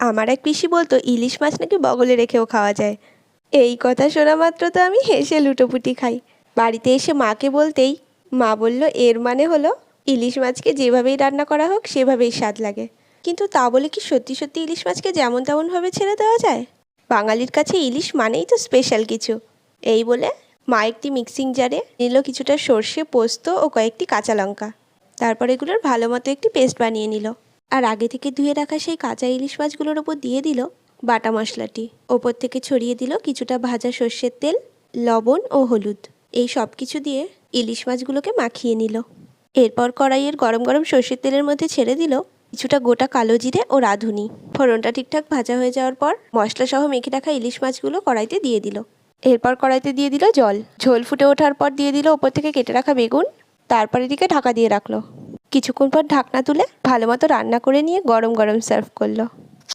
আমার এক পিসি বলতো ইলিশ মাছ নাকি বগলে রেখেও খাওয়া যায়। এই কথা শোনা মাত্র তো আমি হেসে লুটোপুটি খাই। বাড়িতে এসে মাকে বলতেই মা বলল এর মানে হলো ইলিশ মাছকে যেভাবেই রান্না করা হোক সেভাবেই স্বাদ লাগে। কিন্তু তা বলে কি সত্যি সত্যি ইলিশ মাছকে যেমন তেমনভাবে ছেড়ে দেওয়া যায়? বাঙালির কাছে ইলিশ মানেই তো স্পেশাল কিছু। এই বলে মা একটি মিক্সিং জারে নিল কিছুটা সর্ষে, পোস্ত ও কয়েকটি কাঁচা লঙ্কা। তারপর এগুলোর ভালো মতো একটি পেস্ট বানিয়ে নিল। আর আগে থেকে ধুয়ে রাখা সেই কাঁচা ইলিশ মাছগুলোর ওপর দিয়ে দিল বাটা মশলাটি। ওপর থেকে ছড়িয়ে দিল কিছুটা ভাজা সর্ষের তেল, লবণ ও হলুদ। এই সব কিছু দিয়ে ইলিশ মাছগুলোকে মাখিয়ে নিল। এরপর কড়াইয়ের গরম গরম সর্ষের তেলের মধ্যে ছেড়ে দিল কিছুটা গোটা কালো জিরে ও রাঁধুনি। ফোড়নটা ঠিকঠাক ভাজা হয়ে যাওয়ার পর মশলা সহ মেখে রাখা ইলিশ মাছগুলো কড়াইতে দিয়ে দিল। এরপর কড়াইতে দিয়ে দিল জল। ঝোল ফুটে ওঠার পর দিয়ে দিল ওপর থেকে কেটে রাখা বেগুন। তারপর এদিকে ঢাকা দিয়ে রাখলো। কিছুক্ষণ পর ঢাকনা তুলে ভালো মতো রান্না করে নিয়ে গরম গরম সার্ভ করলো।